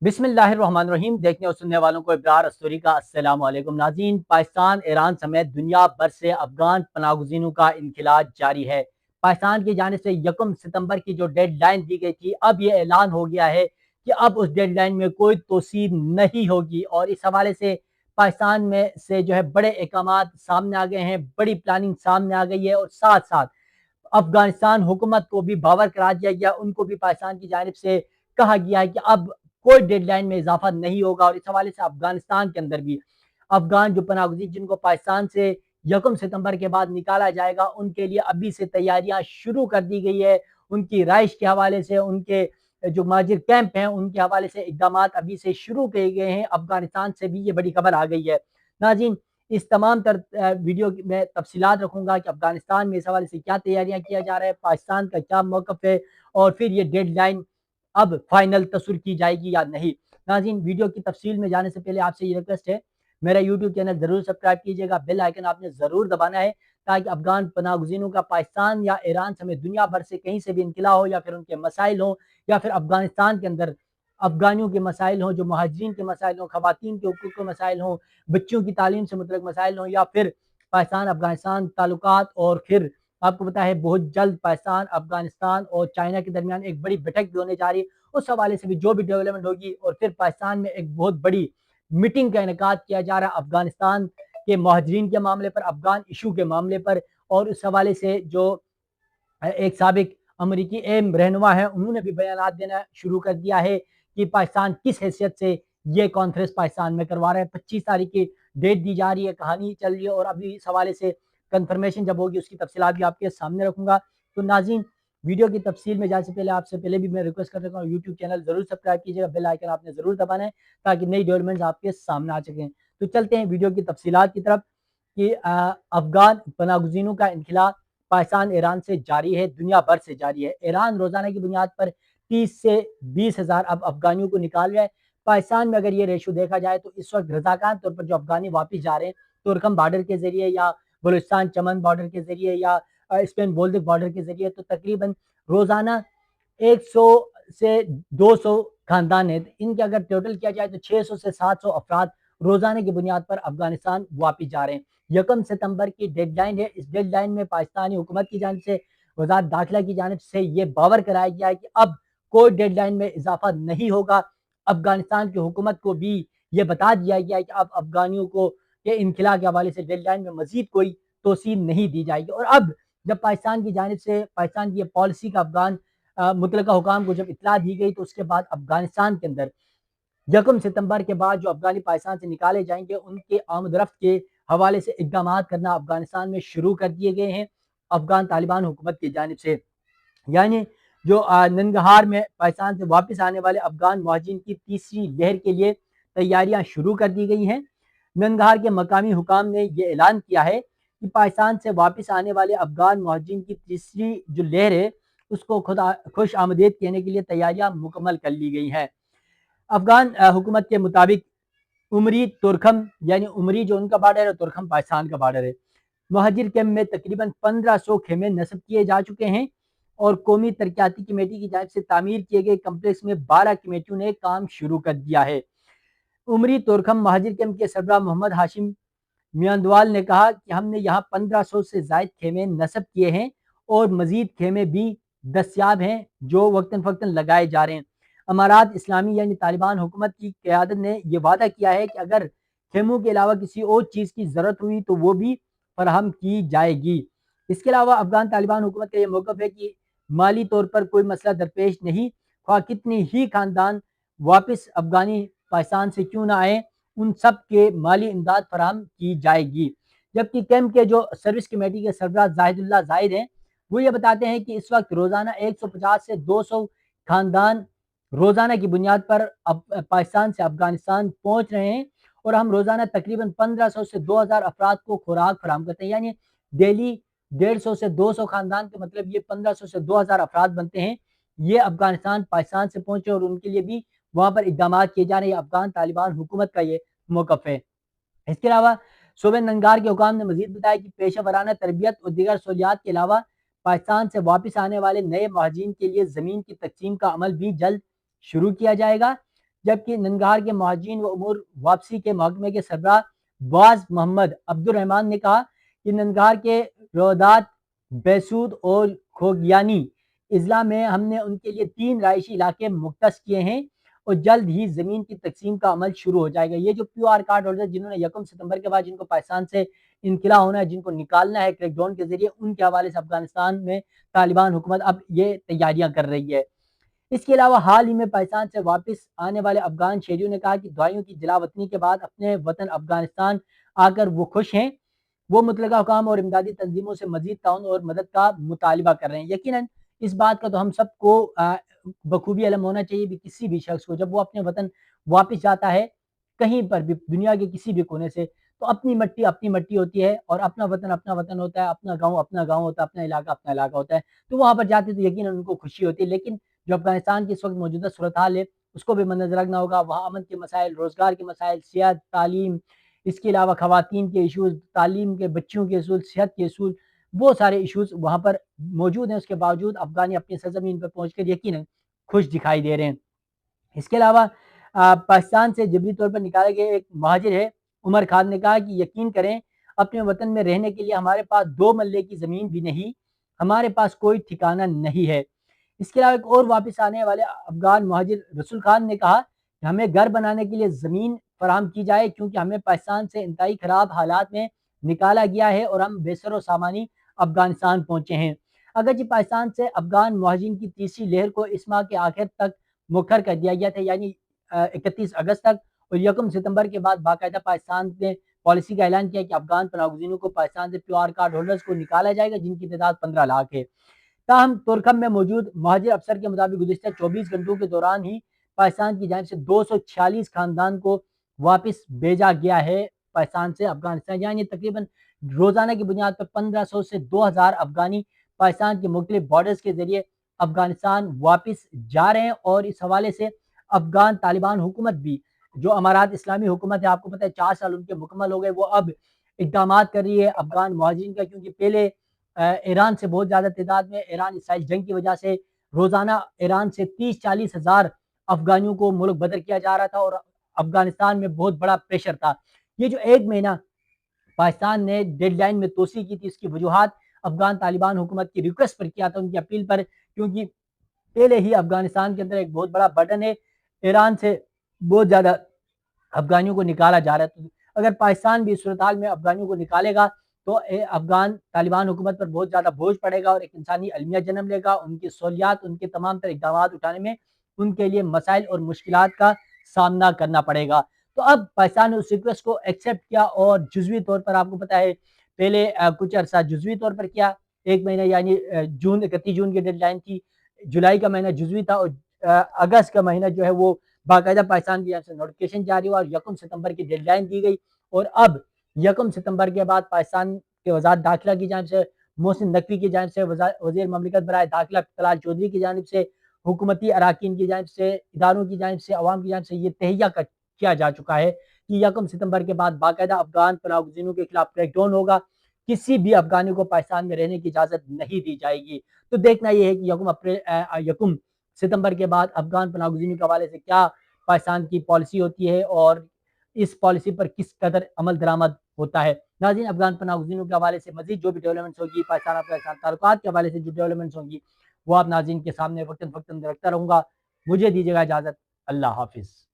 बिस्मिल्लाहिर्रहमानिर्रहीम। देखने और सुनने वालों को इब्रार अस्तूरी का अस्सलाम वालेकुम। नाज़रीन, पाकिस्तान, ईरान समेत दुनिया भर से अफगान पनाहगज़ीनों का इनखिलाज जारी है। पाकिस्तान की जानिब से 1 सितंबर की जो डेडलाइन दी गई थी, अब ये ऐलान हो गया है कि अब उस डेडलाइन में कोई तोसीर नहीं होगी और इस हवाले से पाकिस्तान में से जो है बड़े अहकामात सामने आ गए हैं, बड़ी प्लानिंग सामने आ गई है और साथ साथ अफगानिस्तान हुकूमत को भी बावर करा दिया गया। उनको भी पाकिस्तान की जानिब से कहा गया है कि अब कोई डेडलाइन में इजाफा नहीं होगा और इस हवाले से अफगानिस्तान के अंदर भी अफगान जो पनाहगज़ीन जिनको पाकिस्तान से 1 सितंबर के बाद निकाला जाएगा, उनके लिए अभी से तैयारियां शुरू कर दी गई है। उनकी रहाइश के हवाले से, उनके जो माजिर कैंप हैं उनके हवाले से इकदाम अभी से शुरू किए गए हैं। अफगानिस्तान से भी ये बड़ी खबर आ गई है। नाज़रीन, इस तमाम वीडियो में तफसीलात रखूंगा कि अफगानिस्तान में इस हवाले से क्या तैयारियां किया जा रहा है, पाकिस्तान का क्या मौक़िफ़ है और फिर ये डेडलाइन अब फाइनल तस्वीर की जाएगी या नहीं। नाज़रीन, वीडियो की तफसील में जाने से पहले आपसे ये रिक्वेस्ट है, मेरा यूट्यूब चैनल ज़रूर सब्सक्राइब कीजिएगा, बेल आइकन आपने ज़रूर दबाना है ताकि अफगान पनाहगज़ीनों का पाकिस्तान या ईरान समेत दुनिया भर से कहीं से भी इनकिला हो या फिर उनके मसाइल हों या फिर अफगानिस्तान के अंदर अफगानियों के मसाइल हों, जो महाजरीन के मसाइल हों, ख़वातीन के हुकूक़ के मसाइल हों, बच्चों की तालीम से मुतल्लिक़ मसाइल हों या फिर पाकिस्तान अफगानिस्तान ताल्लुकात। और फिर आपको पता है बहुत जल्द पाकिस्तान, अफगानिस्तान और चाइना के दरमियान एक बड़ी बैठक भी होने जा रही है। उस हवाले से भी जो भी डेवलपमेंट होगी और फिर पाकिस्तान में एक बहुत बड़ी मीटिंग का इनेकाद किया जा रहा है अफगानिस्तान के महाजरीन के मामले पर, अफगान इशू के मामले पर। और उस हवाले से जो एक साबिक अमरीकी एम रहनुमा है, उन्होंने भी बयान देना शुरू कर दिया है कि पाकिस्तान किस हैसियत से ये कॉन्फ्रेंस पाकिस्तान में करवा रहे हैं। 25 तारीख की डेट दी जा रही है, कहानी चल रही है और अभी इस हवाले से कंफर्मेशन जब होगी उसकी तफसीलात भी आपके सामने रखूंगा। तो नाज़रीन, वीडियो की तफसील में जाने से पहले आपसे पहले भी मैं रिक्वेस्ट कर रहा हूँ, यूट्यूब चैनल ज़रूर सब्सक्राइब कीजिएगा, बेल आइकन आपने ज़रूर दबाना है ताकि नई डेवलपमेंट्स आपके सामने आ सकें। तो चलते हैं वीडियो की तफसीलात की तरफ कि अफगान पनाहगज़ीनों का इनखिला पाकिस्तान ईरान से जारी है, दुनिया भर से जारी है। ईरान रोज़ाना की बुनियाद पर 30 से 20 हज़ार अब अफगानियों को निकाल रहा है। पाकिस्तान में अगर ये रेशो देखा जाए तो इस वक्त रजाकार तौर पर जो अफगानी वापस जा रहे हैं, तुर्कम बॉर्डर के जरिए या बलूचिस्तान चमन बॉर्डर के जरिए या स्पेन बोल्दिक बॉर्डर के जरिए, तो तकरीबन रोज़ाना 100 से 200 खानदान है। इनके अगर टोटल किया जाए तो 600 से 700 अफराद रोज़ाना की बुनियाद पर अफगानिस्तान वापस जा रहे हैं। 1 सितंबर की डेडलाइन है। इस डेडलाइन में पाकिस्तानी हुकूमत की जानिब से, वज़ारत दाखिला की जानिब से ये बावर कराया गया है कि अब कोई डेडलाइन में इजाफा नहीं होगा। अफगानिस्तान की हुकूमत को भी ये बता दिया गया है कि अब अफगानियों को के इनखिला के हवाले से डेडलाइन में मजीद कोई तोसीर नहीं दी जाएगी। और अब जब पाकिस्तान की जानिब से पाकिस्तान की ये पॉलिसी का अफगान मुतलका हुकाम को जब इतला दी गई, तो उसके बाद अफगानिस्तान के अंदर 1 सितंबर के बाद जो अफगानी पाकिस्तान से निकाले जाएंगे, उनके आमद-रफ्त के हवाले से इक़दामात करना अफगानिस्तान में शुरू कर दिए गए हैं अफगान तालिबान हुकूमत की जानिब से। यानी जो नंगहार में पाकिस्तान से वापस आने वाले अफगान मुहाजिरीन की तीसरी लहर के लिए तैयारियां शुरू कर दी गई हैं। नंगहार के मकामी हुकाम ने यह ऐलान किया है कि पाकिस्तान से वापस आने वाले अफगान मुहाजिरीन की तीसरी जो लहर है, उसको खुश आमदेद कहने के लिए तैयारियां मुकम्मल कर ली गई हैं। अफगान हुकूमत के मुताबिक उमरी तुरखम, यानी उमरी जो उनका बॉर्डर है, तुरखम पाकिस्तान का बॉर्डर है, मुहाजिर कैंप में तकरीबन 1500 खेमे नस्ब किए जा चुके हैं और कौमी तरक्याती कमेटी की जानिब से तामीर किए गए कम्प्लेक्स में 12 कमेटियों ने काम शुरू कर दिया है। उमरी तुरखम महाजिर कैंप के सरबराह मोहम्मद हाशिम मियांदवाल ने कहा कि हमने यहाँ 1500 से जायद खेमे नस्ब किए हैं और मजीद खेमे भी दस्याब हैं जो वक्तन फ़क्तन लगाए जा रहे हैं। अमारात इस्लामी यानी तालिबान हुकूमत की क़यादत ने यह वादा किया है कि अगर खेमों के अलावा किसी और चीज़ की ज़रूरत हुई तो वो भी फराहम की जाएगी। इसके अलावा अफगान तालिबान हुकूमत का यह मौक़िफ़ है कि माली तौर पर कोई मसला दरपेश नहीं, ख्वाह कितनी ही खानदान वापस अफगानी पाकिस्तान से क्यों ना आए, उन सब के माली इमदाद फराहम की जाएगी। जबकि कैंप के जो सर्विस कमेटी के सरबराह जाहिदुल्लाह जाहिद हैं, वो ये बताते हैं कि इस वक्त रोज़ाना 150 से 200 खानदान रोज़ाना की बुनियाद पर पाकिस्तान से अफगानिस्तान पहुँच रहे हैं और हम रोज़ाना तकरीबन 1500 से 2000 अफराद को खुराक फराहम करते हैं। यानी डेली 150 से 200 खानदान का मतलब ये 1500 से 2000 अफराद बनते हैं। ये अफगानिस्तान पाकिस्तान से पहुँचे और उनके लिए भी वहाँ पर इक़दाम किए जा रहे हैं। अफगान तालिबान हुकूमत का ये मौक़िफ़ है। इसके अलावा सूबे नंगार के हुकाम ने मजीद बताया कि पेशा वराना तरबियत और दीगर सहूलियात के अलावा पाकिस्तान से वापस आने वाले नए महाजिरीन के लिए ज़मीन की तकसीम का अमल भी जल्द शुरू किया जाएगा। جبکہ ننگہار کے مہاجرین و امور واپسی کے محکمے کے سربراہ باز محمد عبد الرحمان نے کہا کہ ننگہار کے رودات، بیسود اور کھوگیانی اضلاع میں ہم نے ان کے لیے 3 رہائشی علاقے مختص کیے ہیں اور جلد ہی زمین کی تقسیم کا عمل شروع ہو جائے گا۔ یہ جو پیو آر کارڈ ہولڈر جنہوں نے 1 ستمبر کے بعد جن کو پاکستان سے انخلا ہونا ہے، جن کو نکالنا ہے کریک ڈاؤن کے ذریعے، ان کے حوالے سے افغانستان میں طالبان حکومت اب یہ تیاریاں کر رہی ہے۔ اس کے علاوہ حال ہی میں پاکستان سے واپس آنے والے افغان شہریوں نے کہا کہ دہائیوں کی جلا وطنی کے بعد اپنے وطن افغانستان آ کر وہ خوش ہیں، وہ متعلقہ حکام اور امدادی تنظیموں سے مزید تعاون اور مدد کا مطالبہ کر رہے ہیں۔ یقیناً اس بات کا تو ہم سب کو بخوبی علم ہونا چاہیے بھی کسی بھی شخص کو، جب وہ اپنے وطن واپس جاتا ہے کہیں پر بھی دنیا کے کسی بھی کونے سے، تو اپنی مٹی ہوتی ہے اور اپنا وطن ہوتا ہے، اپنا گاؤں ہوتا ہے، اپنا علاقہ ہوتا ہے، تو وہاں پر جاتے تو یقیناً ان کو خوشی ہوتی ہے۔ لیکن جو افغانستان کی اس وقت موجودہ صورتحال ہے اس کو بھی مد نظر رکھنا ہوگا۔ وہاں امن کے مسائل، روزگار کے مسائل، صحت، تعلیم، اس کے علاوہ خواتین کے ایشوز، تعلیم کے بچیوں کے اصول، صحت کے اصول، وہ سارے ایشوز وہاں پر موجود ہیں۔ اس کے باوجود افغانی اپنی سرزمین پر پہنچ کر یقیناً خوش دکھائی دے رہے ہیں۔ اس کے علاوہ پاکستان سے جبری طور پر نکالے گئے ایک مہاجر ہے عمر خان نے کہا کہ یقین کریں اپنے وطن میں رہنے کے لیے ہمارے پاس 2 مرلے کی زمین بھی نہیں، ہمارے پاس کوئی ٹھکانہ نہیں ہے۔ اس کے علاوہ ایک اور واپس آنے والے افغان مہاجر رسول خان نے کہا کہ ہمیں گھر بنانے کے لیے زمین فراہم کی جائے کیونکہ ہمیں پاکستان سے انتہائی خراب حالات میں نکالا گیا ہے اور ہم بے سر و سامانی افغانستان پہنچے ہیں۔ اگرچہ پاکستان سے افغان مہاجرین کی تیسری لہر کو اس ماہ کے آخر تک مؤخر کر دیا گیا تھا، یعنی 31 اگست تک، اور 1 ستمبر کے بعد باقاعدہ پاکستان نے پالیسی کا اعلان کیا کہ افغان پناہ گزینوں کو پاکستان سے پیو آر کارڈ ہولڈرز کو نکالا جائے گا جن کی تعداد 15 لاکھ ہے۔ تاہم تورکھم میں موجود مہاجر افسر کے مطابق گزشتہ 24 گھنٹوں کے دوران ہی پاکستان کی جانب سے 246 خاندان کو واپس بھیجا گیا ہے پاکستان سے افغانستان، یعنی تقریباً روزانہ کی بنیاد پر 1500 سے 2000 افغانی پاکستان کے مختلف بارڈرز کے ذریعے افغانستان واپس جا رہے ہیں۔ اور اس حوالے سے افغان طالبان حکومت بھی، جو امارات اسلامی حکومت ہے، آپ کو پتہ ہے 4 سال ان کے مکمل ہو گئے، وہ اب اقدامات کر رہی ہے افغان مہاجرین کا، کیونکہ پہلے ایران سے بہت زیادہ تعداد میں ایران اسرائیل جنگ کی وجہ سے روزانہ ایران سے 30-40 ہزار افغانیوں کو ملک بدر کیا جا رہا تھا اور افغانستان میں بہت بڑا پریشر تھا۔ یہ جو 1 مہینہ پاکستان نے ڈیڈ لائن میں توسیع کی تھی، اس کی وجوہات افغان طالبان حکومت کی ریکویسٹ پر کیا تھا، ان کی اپیل پر، کیونکہ پہلے ہی افغانستان کے اندر ایک بہت بڑا برڈن ہے، ایران سے بہت زیادہ افغانیوں کو نکالا جا رہا ہے۔ اگر پاکستان بھی اس صورتحال میں افغانیوں کو نکالے گا تو افغان طالبان حکومت پر بہت زیادہ بوجھ پڑے گا اور ایک انسانی المیہ جنم لے گا۔ ان کی سہولیات، ان کے تمام تر اقدامات اٹھانے میں ان کے لیے مسائل اور مشکلات کا سامنا کرنا پڑے گا۔ تو اب پاکستان نے اس ریکویسٹ کو ایکسیپٹ کیا اور جزوی طور پر، آپ کو پتہ ہے پہلے کچھ عرصہ جزوی طور پر کیا، 1 مہینہ یعنی 31 جون کی ڈیڈ لائن تھی، جولائی کا مہینہ جزوی تھا، اور اگست کا مہینہ جو ہے وہ باقاعدہ پاکستان کی جانب سے نوٹیفکیشن جاری ہوا اور 1 ستمبر کی ڈیڈ لائن دی گئی۔ اور اب 1 ستمبر کے بعد پاکستان کے وزارت داخلہ کی جانب سے، محسن نقوی کی جانب سے، وزیر مملکت برائے داخلہ طلال چودھری کی جانب سے، حکومتی اراکین کی جانب سے، اداروں کی جانب سے، عوام کی جانب سے یہ تہیہ کیا جا چکا ہے کہ 1 ستمبر کے بعد باقاعدہ افغان پناہ گزینوں کے خلاف کریک ڈاؤن ہوگا، کسی بھی افغانی کو پاکستان میں رہنے کی اجازت نہیں دی جائے گی۔ تو دیکھنا یہ ہے کہ 1 ستمبر کے بعد افغان پناہ گزینوں کے حوالے سے کیا پاکستان کی پالیسی ہوتی ہے اور اس پالیسی پر کس قدر عمل درآمد ہوتا ہے۔ ناظرین، افغان پناہ گزینوں کے حوالے سے مزید جو بھی ڈیولپمنٹس ہوگی، پاکستان افغانستان تعلقات کے حوالے سے جو ڈیولپمنٹس ہوں گی، وہ آپ ناظرین کے سامنے وقتاً فوقتاً رکھتا رہوں گا۔ مجھے دیجیے گا اجازت، اللہ حافظ۔